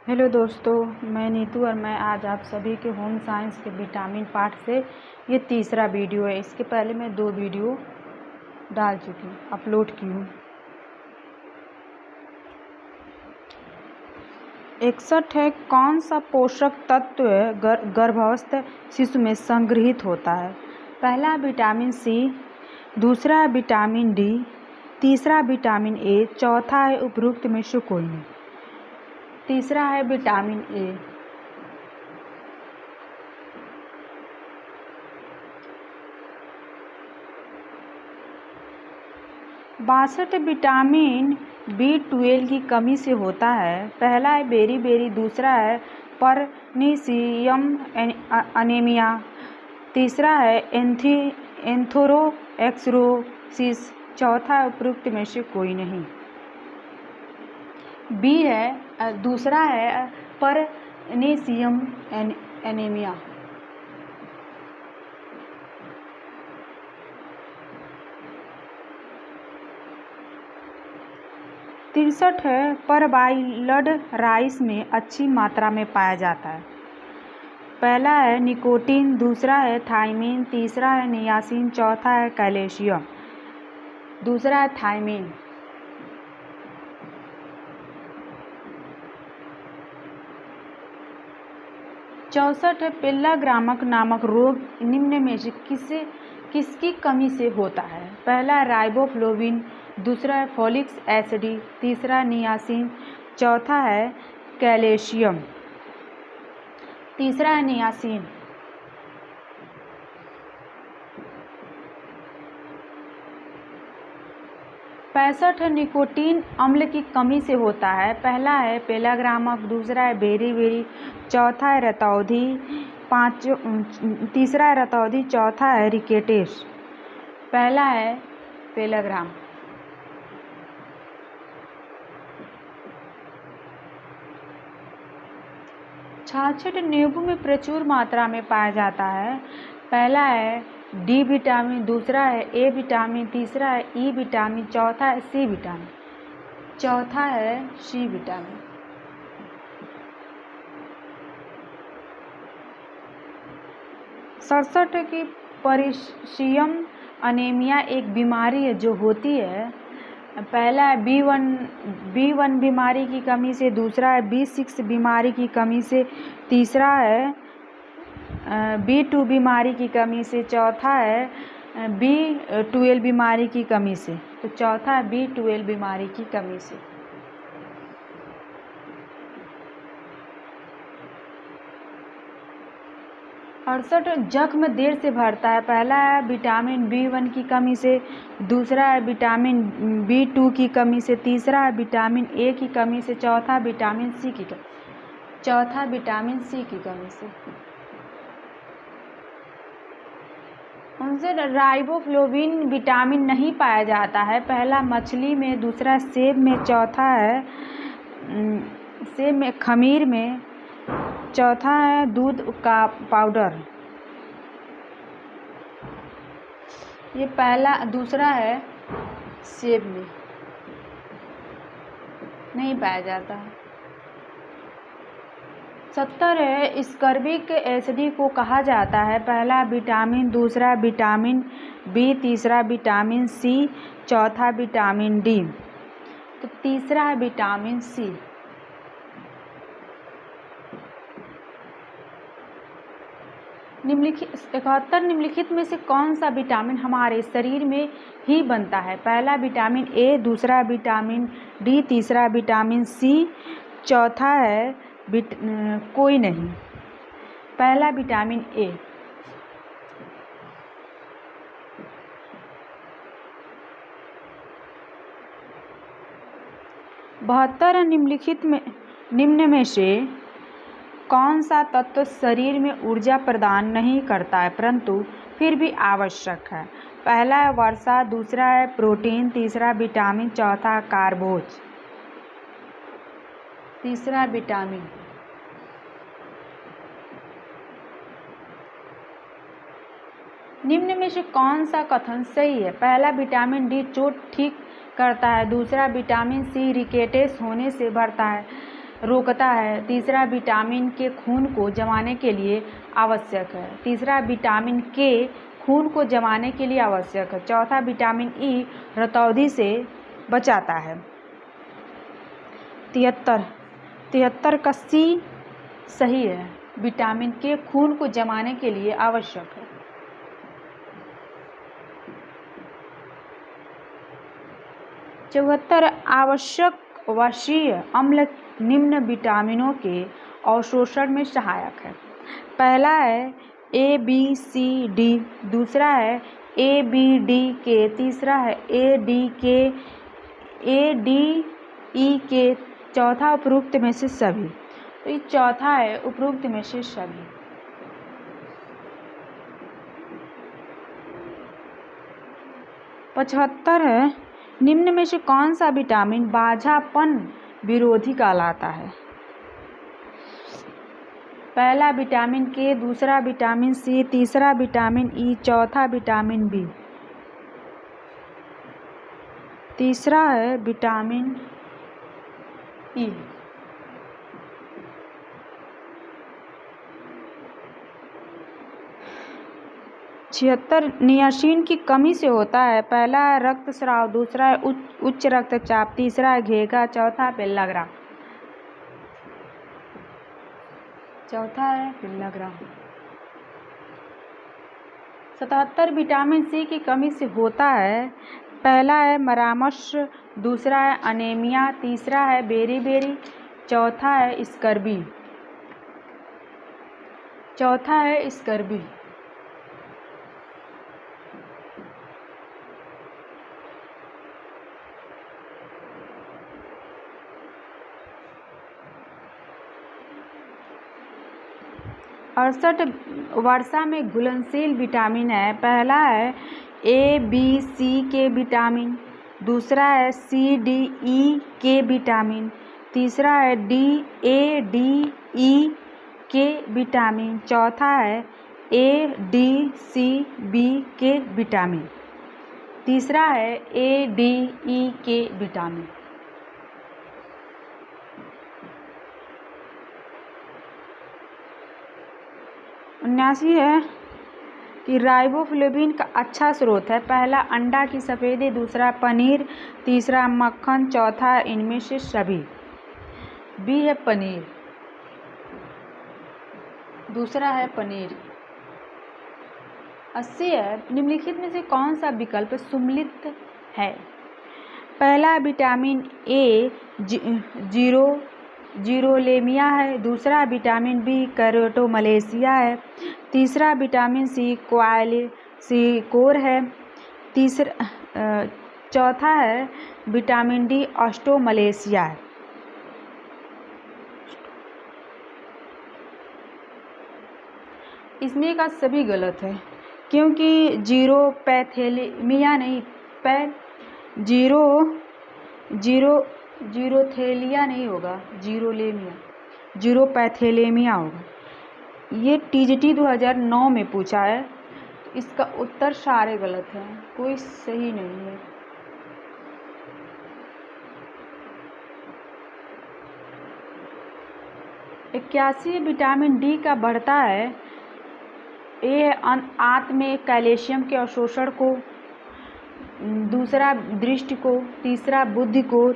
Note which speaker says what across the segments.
Speaker 1: Hello दोस्तों, मैं नीतू और मैं आज आप सभी के होम साइंस के विटामिन पार्ट से ये तीसरा वीडियो है। इसके पहले मैं 2 वीडियो डाल चुकी हूँ, अपलोड की हूँ। 61 है, कौन सा पोषक तत्व गर्भावस्थ शिशु में संग्रहित होता है? पहला विटामिन सी, दूसरा विटामिन डी, तीसरा विटामिन ए, चौथा है उपरोक्त में से कोई नहीं। तीसरा है विटामिन ए। बासठ विटामिन B12 की कमी से होता है। पहला है बेरी, दूसरा है परनीशियम अनीमिया, तीसरा है एंथोरोएक्सरोसिस, चौथा उपरोक्त में से कोई नहीं। बी है, दूसरा है परनीशियम एनीमिया। तिरसठ है, परबाइल्ड राइस में अच्छी मात्रा में पाया जाता है। पहला है निकोटीन, दूसरा है थायमीन, तीसरा है नियासिन, चौथा है कैल्शियम। दूसरा है थायमीन। चौसठ है, पेल्लाग्रामक नामक रोग निम्न में से किसकी कमी से होता है? पहला है राइबोफ्लोविन, दूसरा है फोलिक एसिड, तीसरा नियासिन, चौथा है कैल्शियम। तीसरा है नियासिन। पैंसठ है, निकोटीन अम्ल की कमी से होता है। पहला है पेलाग्रामक, दूसरा है बेरी, चौथा है रतौधी, तीसरा है रतौधी, चौथा है रिकेटेस। पहला है पेलाग्राम। छाछठ नींबू में प्रचुर मात्रा में पाया जाता है। पहला है डी विटामिन, दूसरा है ए विटामिन, तीसरा है ई विटामिन, चौथा है सी विटामिन। चौथा है सी विटामिन। सड़सठ की परनीशियम अनीमिया एक बीमारी है जो होती है। पहला है B1 बीमारी की कमी से, दूसरा है B6 बीमारी की कमी से, तीसरा है B2 बीमारी की कमी से, चौथा है B12 बीमारी की कमी से। तो चौथा है B12 बीमारी की कमी से। अड़सठ जख्म देर से भरता है। पहला है विटामिन B1 की कमी से, दूसरा है विटामिन B2 की कमी से, तीसरा है विटामिन ए की कमी से, चौथा विटामिन सी की कमी से। उनसे राइबोफ्लोविन विटामिन नहीं पाया जाता है। पहला मछली में, दूसरा सेब में, चौथा है सेब में, खमीर में, चौथा है दूध का पाउडर। ये दूसरा है सेब में नहीं पाया जाता है। 70 है, स्कर्बिक एसिड को कहा जाता है। पहला विटामिन, दूसरा विटामिन बी, तीसरा विटामिन सी, चौथा विटामिन डी। तो तीसरा है विटामिन सी। निम्नलिखित 71 निम्नलिखित में से कौन सा विटामिन हमारे शरीर में ही बनता है? पहला विटामिन ए, दूसरा विटामिन डी, तीसरा विटामिन सी, चौथा है कोई नहीं। पहला विटामिन ए। बहत्तर निम्न में से कौन सा तत्व शरीर में ऊर्जा प्रदान नहीं करता है परंतु फिर भी आवश्यक है? पहला है वर्षा, दूसरा है प्रोटीन, तीसरा विटामिन, चौथा कार्बोज। तीसरा विटामिन। निम्न में से कौन सा कथन सही है? पहला विटामिन डी चोट ठीक करता है, दूसरा विटामिन सी रिकेटेस होने से बढ़ता है, रोकता है। तीसरा, विटामिन के खून को जमाने के लिए आवश्यक है। तीसरा, विटामिन के खून को जमाने के लिए आवश्यक है। चौथा, विटामिन ई रतौंधी से बचाता है। 73 का सी सही है, विटामिन के खून को जमाने के लिए आवश्यक है। 74 आवश्यक वसीय अम्ल निम्न विटामिनों के अवशोषण में सहायक है। पहला है ए बी सी डी, दूसरा है ए बी डी के, तीसरा है ए डी डी ई के, चौथा उपरोक्त में से सभी। तो ये चौथा है उपरोक्त में से सभी। पचहत्तर है, निम्न में से कौन सा विटामिन बाझापन विरोधी कहलाता है? पहला विटामिन के, दूसरा विटामिन सी, तीसरा विटामिन ई, चौथा विटामिन बी। तीसरा है विटामिन ई। छिहत्तर नियासिन की कमी से होता है। पहला है रक्तस्राव, दूसरा है उच्च रक्तचाप, तीसरा है घेगा, चौथा पेल्लाग्राम। चौथा है पेल्लाग्राम। 77 विटामिन सी की कमी से होता है। पहला है मरामस, दूसरा है अनेमिया, तीसरा है बेरी, चौथा है स्कर्वी। चौथा है स्कर्वी। अड़सठ वर्षा में घुलनशील विटामिन है। पहला है ए बी सी के विटामिन, दूसरा है सी डी ई के विटामिन, तीसरा है डी ए डी ई के विटामिन, चौथा है ए डी सी बी के विटामिन, तीसरा है ए डी ई के विटामिन। 79 है कि राइबोफ्लेविन का अच्छा स्रोत है। पहला अंडा की सफ़ेदी, दूसरा पनीर, तीसरा मक्खन, चौथा इनमें से सभी। बी है पनीर, दूसरा है पनीर। 80 है, निम्नलिखित में से कौन सा विकल्प सम्मिलित है? पहला विटामिन ए जीरोलेमिया है, दूसरा विटामिन बी कैरोटोमलेशिया है, तीसरा विटामिन सी क्वालिसिकोर है, चौथा है विटामिन डी ऑस्टोमलेशिया है। इसमें का सभी गलत है क्योंकि जीरोपैथेलेमिया नहीं, जीरोथेलिया नहीं होगा, जीरोपैथेलेमिया होगा। ये टीजीटी 2009 में पूछा है। इसका उत्तर सारे गलत हैं, कोई सही नहीं है। इक्यासी विटामिन डी का बढ़ता है। ये आंत में कैल्शियम के अवशोषण को, दूसरा दृष्टि को, तीसरा बुद्धि को,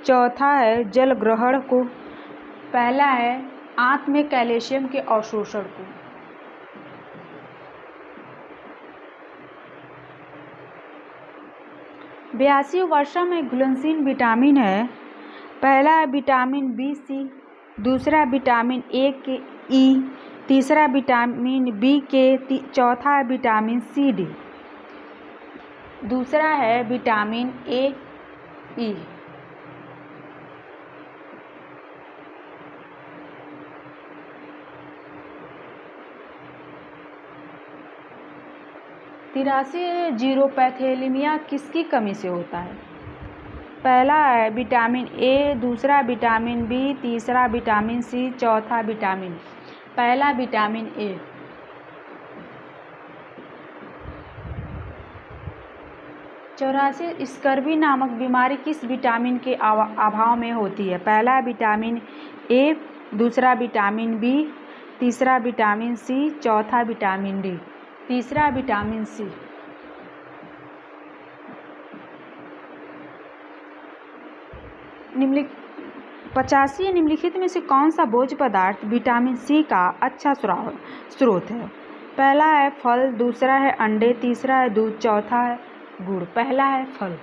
Speaker 1: चौथा है जल ग्रहण को। पहला है आंत में कैल्शियम के अवशोषण को। बयासी वर्षा में घुलनशील विटामिन है। पहला है विटामिन बी सी, दूसरा विटामिन ए के ई, तीसरा विटामिन बी के, चौथा है विटामिन सी डी, दूसरा है विटामिन ए ई। तिरासी जीरोपैथेलेमिया किसकी कमी से होता है? पहला है विटामिन ए, दूसरा विटामिन बी, तीसरा विटामिन सी, चौथा विटामिन। पहला विटामिन ए। 84 स्कर्वी नामक बीमारी किस विटामिन के अभाव में होती है? पहला विटामिन ए, दूसरा विटामिन बी, तीसरा विटामिन सी, चौथा विटामिन डी। तीसरा विटामिन सी। निम्नलिखित 85 निम्नलिखित में से कौन सा भोज्य पदार्थ विटामिन सी का अच्छा स्रोत है? पहला है फल, दूसरा है अंडे, तीसरा है दूध, चौथा है गुड़। पहला है फल।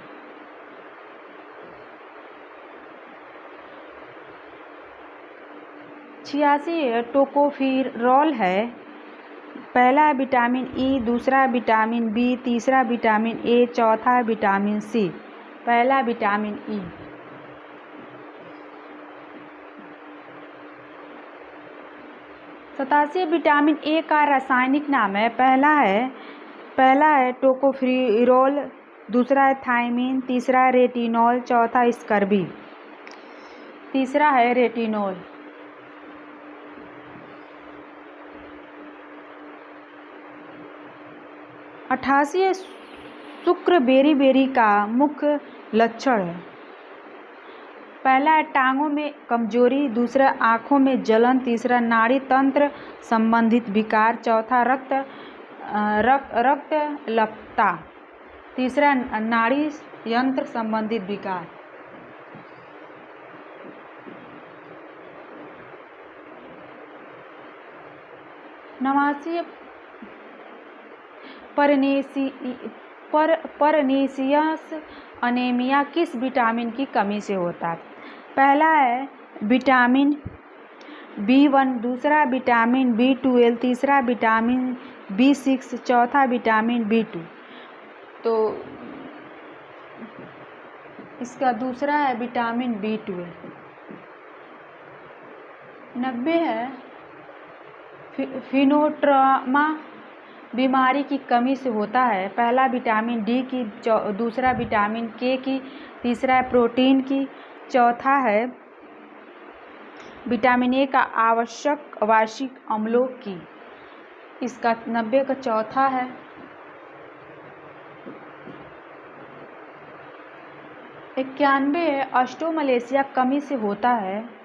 Speaker 1: छियासी टोकोफिरॉल है। पहला है विटामिन ई, दूसरा है विटामिन बी, तीसरा विटामिन ए, चौथा है विटामिन सी। पहला विटामिन ई। 87 विटामिन ए का रासायनिक नाम है। पहला है टोकोफिरॉल, दूसरा है थायमीन, तीसरा है रेटिनॉल, चौथा स्कर्बी। तीसरा है रेटिनॉल। 88 शुक्र बेरी का मुख्य लक्षण है। पहला है टांगों में कमजोरी, दूसरा आँखों में जलन, तीसरा नाड़ी तंत्र संबंधित विकार, चौथा रक्तल्पता, तीसरा नाड़ी यंत्र संबंधित विकार। 89 परनीसियस अनीमिया किस विटामिन की कमी से होता है? पहला है विटामिन B1, दूसरा विटामिन B12, तीसरा विटामिन B6, चौथा विटामिन B2। तो इसका दूसरा है विटामिन B12। 90 है फिनोट्रामा बीमारी की कमी से होता है। पहला विटामिन डी की, दूसरा विटामिन के की, तीसरा है प्रोटीन की, चौथा है विटामिन ए का आवश्यक वार्षिक अम्लों की। इसका 90 का चौथा है। 91 ऑस्टियोमलेसिया कमी से होता है।